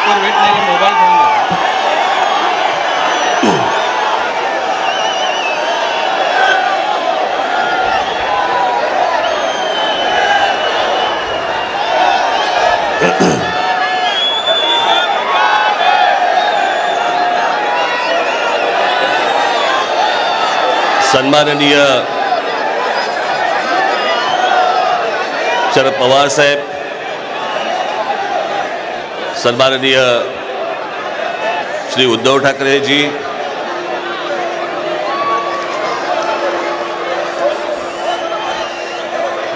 माईकवर weight नाही, mobile phone घ्या. सन्माननीय शरद पवार साहेब, सन्माननीय श्री उद्धव ठाकरे जी,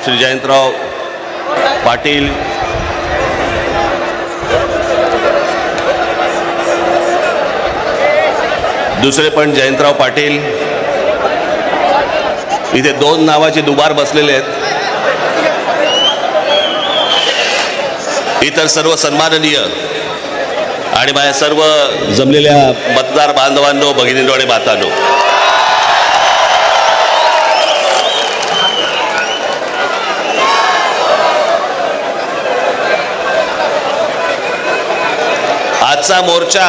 श्री जयंतराव पाटील, दुसरे पण जयंतराव पाटील, इथे दोन नावाचे दुबार बसलेले आहेत. इतर सर्व सन्माननीय आणि माझ्या सर्व जमलेल्या मतदार बांधवांनो, भगिनींनो आणि मातांनो, आजचा मोर्चा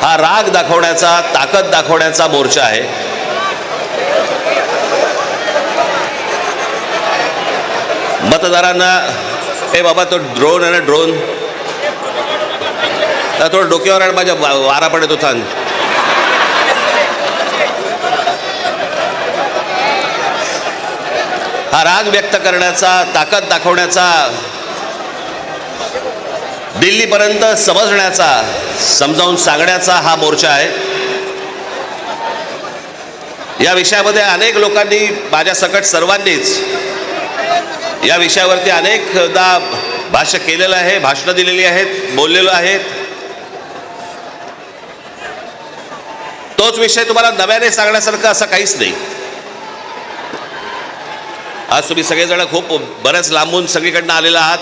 हा राग दाखवण्याचा, ताकद दाखवण्याचा मोर्चा आहे. मतदारांना, ए बाबा तो ड्रोन आहे ना, ड्रोन थोडं डोक्यावर आणि माझ्या वारा पडत होता. हा राग व्यक्त करण्याचा, ताकद दाखवण्याचा, दिल्लीपर्यंत समजण्याचा, समजावून सांगण्याचा हा मोर्चा आहे. या विषयामध्ये अनेक लोकांनी, माझ्या सकट सर्वांनीच या विषयावरती अनेकदा भाष्य केलेलं आहे, भाषणं दिलेली आहेत, बोललेलो आहेत. तोच विषय तुम्हाला नव्याने सांगण्यासारखं असं काहीच नाही. आज तुम्ही सगळेजण खूप बऱ्याच लांबून सगळीकडनं आलेला आहात.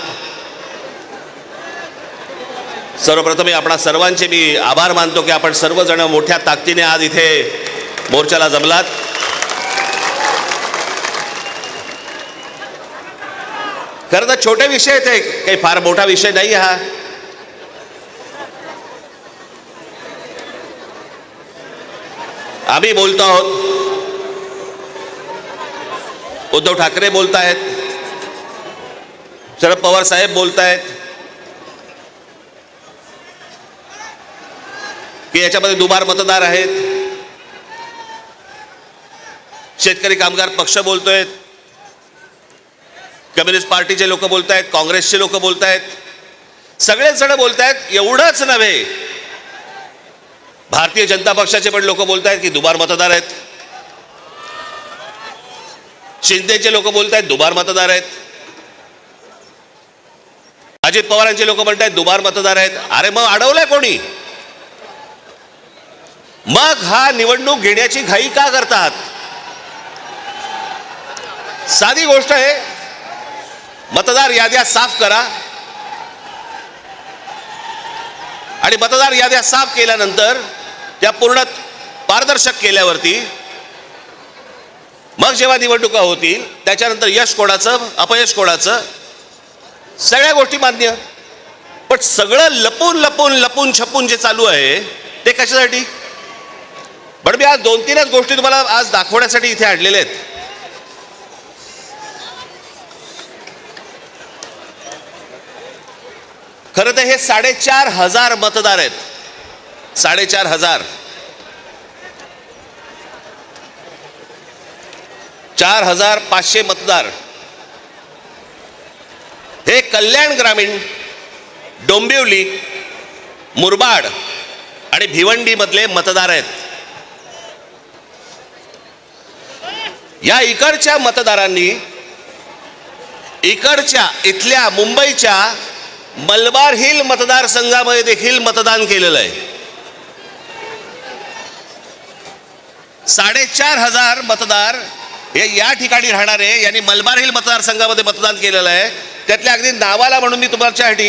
सर्वप्रथम आपणा सर्वांचे मी आभार मानतो की आपण सर्वजण मोठ्या ताकदीने आज इथे मोर्चाला जमलात. खरं तर छोटे विषय आहेत, काही फार मोठा विषय नाही हा. आम्ही बोलतो आहोत, उद्धव ठाकरे बोलतायत, शरद पवार साहेब बोलतायत की याच्यामध्ये दुबार मतदार आहेत. शेतकरी कामगार पक्ष बोलतोय, कम्युनिस्ट पार्टीचे लोक बोलतायत, काँग्रेसचे लोक बोलतायत, सगळेच जण बोलतायत. एवढंच नव्हे, भारतीय जनता पक्षाचे पण लोक बोलतायत की दुबार मतदार आहेत. शिंदेचे लोक बोलतायत दुबार मतदार आहेत. अजित पवारांचे लोक म्हणतायत दुबार मतदार आहेत. अरे मग अडवलंय कोणी? मग हा निवडणूक घेण्याची घाई का करतात? साधी गोष्ट आहे, मतदार याद्या साफ करा आणि मतदार याद्या साफ केल्यानंतर त्या पूर्ण पारदर्शक केल्यावरती मग जेव्हा निवडणुका होतील त्याच्यानंतर यश कोणाचं, अपयश कोणाचं, सगळ्या गोष्टी मान्य. पण सगळं लपून लपून लपून छपून जे चालू आहे ते कशासाठी? पण मी आज 2-3च गोष्टी तुम्हाला आज दाखवण्यासाठी इथे आणलेल्या आहेत. खरं तर हे 4,500 मतदार आहेत. 4,500 4,500 मतदार हे कल्याण ग्रामीण, डोंबिवली, मुरबाड आणि भिवंडी मधले मतदार आहेत. या इकडच्या मतदारांनी इथल्या मुंबईच्या मलबार हिल मतदारसंघामध्ये देखील मतदान केलेलं आहे. 4,500 मतदार हे या ठिकाणी राहणारे यांनी मलबार हिल मतदारसंघामध्ये मतदान केलेलं आहे. त्यातल्या अगदी नावाला म्हणून मी तुमच्यासाठी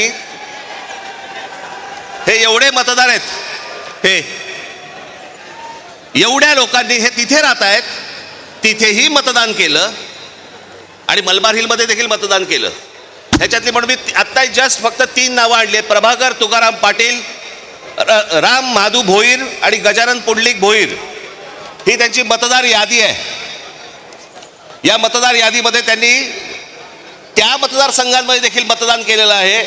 हे एवढे मतदार आहेत, हे एवढ्या लोकांनी हे तिथे राहत आहेत, तिथेही मतदान केलं आणि मलबार हिलमध्ये देखील मतदान केलं. ह्याच्यातली म्हणून मी आत्ता जस्ट फक्त 3 नावं आणली आहेत. प्रभाकर तुकाराम पाटील, राम महादू भोईर आणि गजानन पुंडलिक भोईर. ही त्यांची मतदार यादी आहे. या मतदार यादीमध्ये त्यांनी त्या मतदारसंघांमध्ये देखील मतदान केलेलं आहे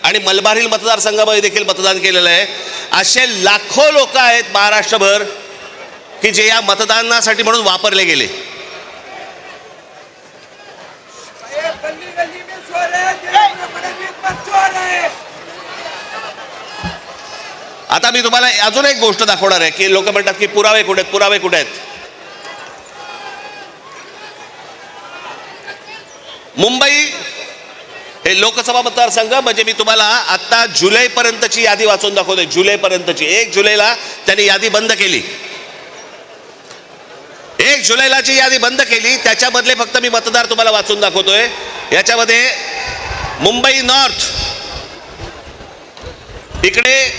आणि मलबार मतदारसंघामध्ये देखील मतदान केलेलं आहे. असे लाखो लोक आहेत महाराष्ट्रभर की जे या मतदानासाठी म्हणून वापरले गेले. आता मी तुम्हाला अजून एक गोष्ट दाखवणार आहे की लोक म्हणतात की पुरावे कुठे आहेत, पुरावे कुठे आहेत. मुंबई हे लोकसभा मतदारसंघ म्हणजे मी तुम्हाला आता जुलैपर्यंतची यादी वाचून दाखवतोय. जुलैपर्यंतची. 1 जुलैला त्यांनी यादी बंद केली. 1 जुलैला जी यादी बंद केली त्याच्यामधले फक्त मी मतदार तुम्हाला वाचून दाखवतोय. याच्यामध्ये मुंबई नॉर्थ इकडे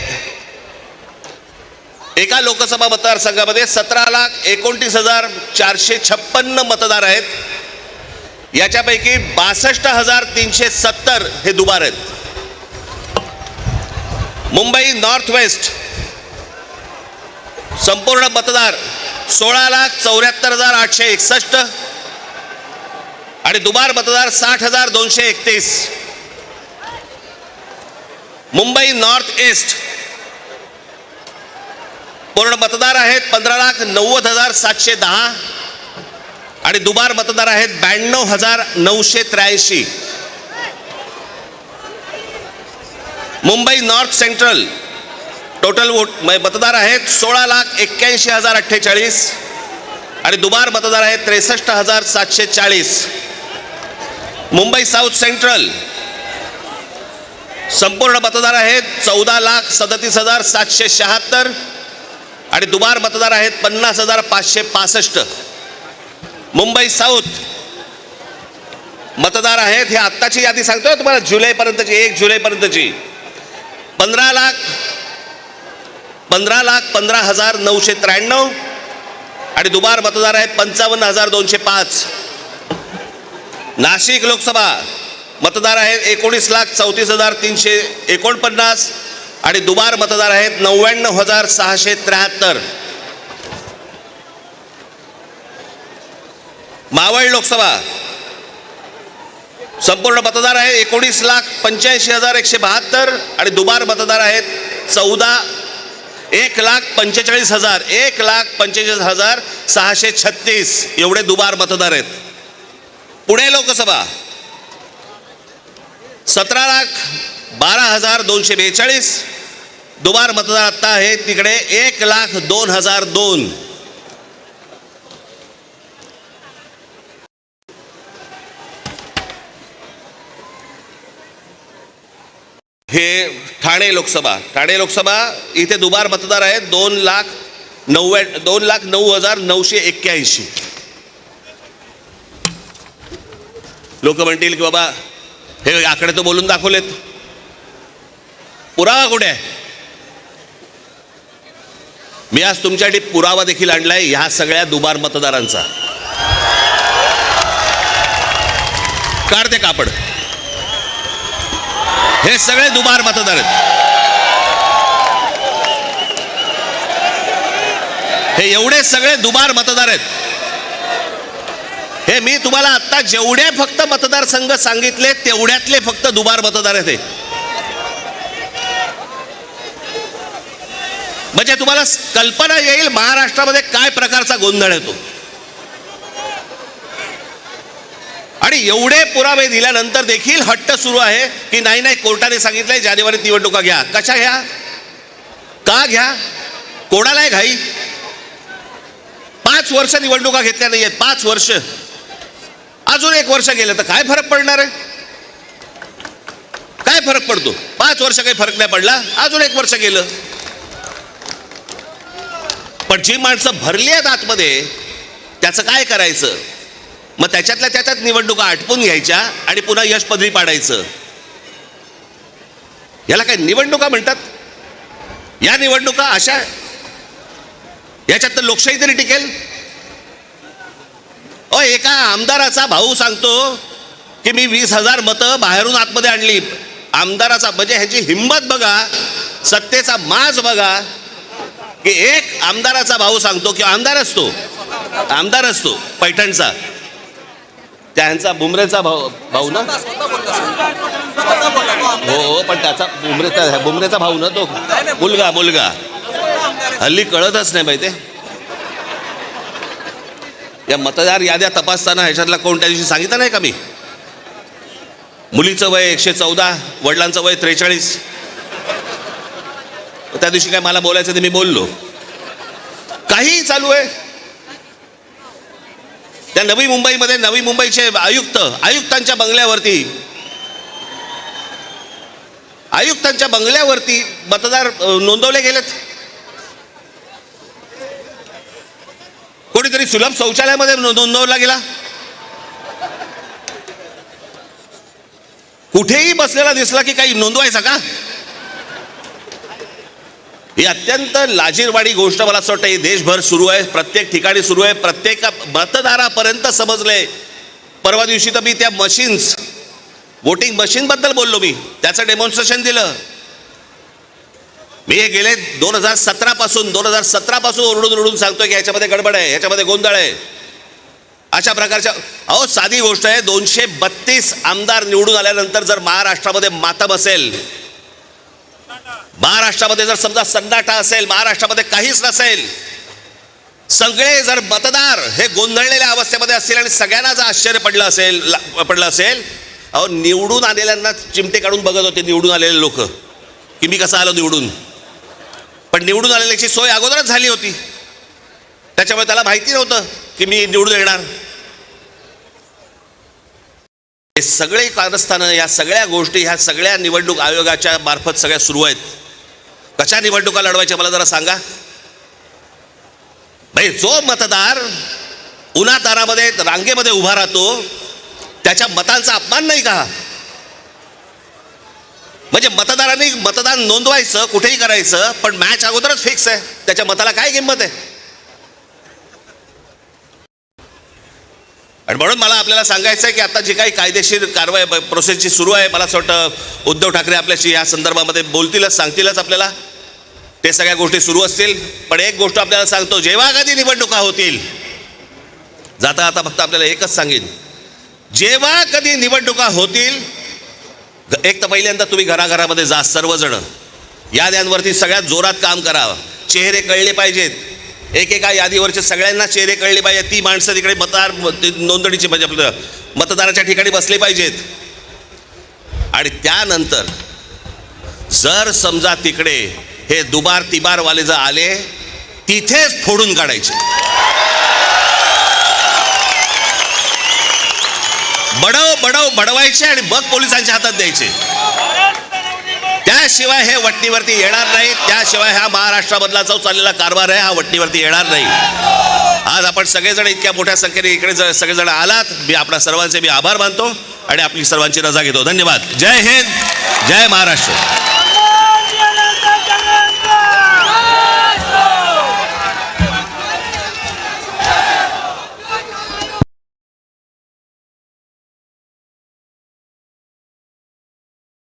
एका लोकसभा मतदारसंघामध्ये 17,29,456 मतदार आहेत. याच्यापैकी 62,370 हे दुबार आहेत. मुंबई नॉर्थ वेस्ट संपूर्ण मतदार 16,74,861 आणि दुबार मतदार 60,231. मुंबई नॉर्थ ईस्ट पूर्ण मतदार आहेत 15,90,710 आणि दुबार मतदार आहेत 92,983. Mumbai north central total vote मतदार आहेत 16,81,048 आणि दुबार मतदार आहेत 63,740. मुंबई साऊथ सेंट्रल संपूर्ण मतदार आहेत 14,37,776 आणि दुबार मतदार आहेत 50,565. मुंबई साऊथ मतदार आहेत, हे आत्ताची यादी सांगतोय तुम्हाला, जुलैपर्यंतची, 1 जुलैपर्यंतची, 15,15,993 आणि दुबार मतदार आहेत 55,205. नाशिक लोकसभा मतदार आहेत 19,34,349 आणि दुबार मतदार आहेत 99,673. मावळ लोकसभा संपूर्ण मतदार आहेत 19,85,172 आणि दुबार मतदार आहेत 1,45,636 एवढे दुबार मतदार आहेत. पुणे लोकसभा 17,12,242 दुबार मतदार आता आहे तिकडे 1,02,002. हे ठाणे लोकसभा इथे दुबार मतदार आहेत 2,09,981. लोक म्हणतील की बाबा हे आकडे तो बोलून दाखवलेत, पुरावा कुठे आहे? मी आज तुमच्यासाठी पुरावा देखील आणलाय ह्या सगळ्या दुबार मतदारांचा. काढ ते कापड. हे सगळे दुबार मतदार आहेत. हे एवढे सगळे दुबार मतदार आहेत. हे मी तुम्हाला आता जेवढे फक्त मतदारसंघ सांगितले तेवढ्यातले फक्त दुबार मतदार आहेत. म्हणजे तुम्हाला कल्पना येईल महाराष्ट्रामध्ये काय प्रकारचा गोंधळ येतो. आणि एवढे पुरावे दिल्यानंतर देखील हट्ट सुरू आहे की नाही कोर्टाने सांगितलंय जानेवारीत निवडणुका घ्या. कशा घ्या? का घ्या? कोणाला आहे घाई? 5 वर्ष निवडणुका घेतल्या नाहीयेत. 5 वर्ष. अजून 1 वर्ष गेलं तर काय फरक पडणार आहे? काय फरक पडतो? 5 वर्ष काही फरक नाही पडला, अजून 1 वर्ष गेलं. पण जी माणसं भरली आहेत आतमध्ये त्याचं काय करायचं? मग त्याच्यातल्या त्याच्यात निवडणुका आटपून घ्यायच्या आणि पुन्हा यश पदरी पाडायचं. याला काय निवडणुका म्हणतात? या निवडणुका अशा याच्यात तर लोकशाही तरी टिकेल. एका आमदाराचा भाऊ सांगतो की मी 20,000 मतं बाहेरून आतमध्ये आणली. आमदाराचा म्हणजे ह्याची हिंमत बघा, सत्तेचा माज बघा, की एक आमदाराचा भाऊ सांगतो की आमदार असतो पैठणचा, त्यांचा बुमरेचा भाऊ ना, हो पण त्याचा बुमरेचा भाऊ ना, तो मुलगा हल्ली कळतच नाही माहिती. या मतदार याद्या तपासताना ह्याच्यातला कोण त्या दिवशी सांगितलं नाही का मी, मुलीचं वय 114, वडिलांचं वय 43. त्या दिवशी काय मला बोलायचं ते मी बोललो. काहीही चालू आहे. त्या नवी मुंबईचे आयुक्तांच्या बंगल्यावरती मतदार नोंदवले गेलेत. कोणीतरी सुलभ शौचालयामध्ये नोंदवला गेला. कुठेही बसलेला दिसला की काही नोंदवायचा का? ही अत्यंत लाजिरवाणी गोष्ट मला असं वाटतं ही देशभर सुरू आहे, प्रत्येक ठिकाणी सुरू आहे, प्रत्येक मतदारापर्यंत समजले. परवा दिवशी तर मी त्या वोटिंग मशीन बद्दल बोललो, मी त्याचं डेमॉन्स्ट्रेशन दिलं. मी हे गेले 2017 पासून ओरडून सांगतोय की ह्याच्यामध्ये गडबड आहे, ह्याच्यामध्ये गोंधळ आहे. अशा प्रकारच्या साधी गोष्ट आहे, 232 आमदार निवडून आल्यानंतर जर महाराष्ट्रामध्ये मातम असेल, महाराष्ट्रामध्ये जर समजा सन्नाटा असेल, महाराष्ट्रामध्ये काहीच नसेल, सगळे जर मतदार हे गोंधळलेल्या अवस्थेमध्ये असतील आणि सगळ्यांना जर आश्चर्य पडलं असेल, निवडून आलेल्यांना चिमटे काढून बघत होते निवडून आलेले लोक की मी कसं आलो निवडून. पण निवडून आलेल्याची सोय अगोदरच झाली होती, त्याच्यामुळे त्याला माहिती नव्हतं की मी निवडून येणार. हे सगळे कारस्थानं, या सगळ्या गोष्टी, ह्या सगळ्या निवडणूक आयोगाच्या मार्फत सगळ्या सुरू आहेत. कशा निवडणुका लढवायच्या मला जरा सांगा. भाई, जो मतदार उन्हातारामध्ये रांगेमध्ये उभा राहतो त्याच्या मतांचा अपमान नाही का? म्हणजे मतदारांनी मतदान नोंदवायचं, कुठेही करायचं, पण मॅच अगोदरच फिक्स आहे, त्याच्या मताला काय किंमत आहे? आणि म्हणून मला आपल्याला सांगायचं आहे की आता जी काही कायदेशीर कारवाई प्रोसेसची सुरू आहे, मला असं वाटतं उद्धव ठाकरे आपल्याशी या संदर्भामध्ये बोलतीलच, सांगतीलच आपल्याला. ते सगळ्या गोष्टी सुरू असतील. पण एक गोष्ट आपल्याला सांगतो, जेव्हा कधी निवडणुका होतील, जाता फक्त आपल्याला एकच सांगेन, जेव्हा कधी निवडणुका होतील, एक तर पहिल्यांदा तुम्ही घराघरामध्ये जा, सर्वजण याद्यांवरती सगळ्यात जोरात काम करा. चेहरे कळले पाहिजेत, एकेका यादीवरचे सगळ्यांना चेहरे कळले पाहिजेत. ती माणसं तिकडे मतदार नोंदणीची म्हणजे आपलं मतदाराच्या ठिकाणी बसले पाहिजेत. आणि त्यानंतर जर समजा तिकडे हे दुबार तिबारवाले जर आले, तिथेच फोडून काढायचे. बडवायचे आणि मग पोलिसांच्या हातात द्यायचे. त्याशिवाय हे वटणीवरती येणार नाही. त्याशिवाय हा महाराष्ट्रामधला जो चाललेला कारभार आहे हा वटणीवरती येणार नाही. आज आपण सगळेजण इतक्या मोठ्या संख्येने इकडे सगळेजण आलात, मी आपल्या सर्वांचे मी आभार मानतो आणि आपली सर्वांची रजा घेतो. धन्यवाद. जय हिंद, जय महाराष्ट्र.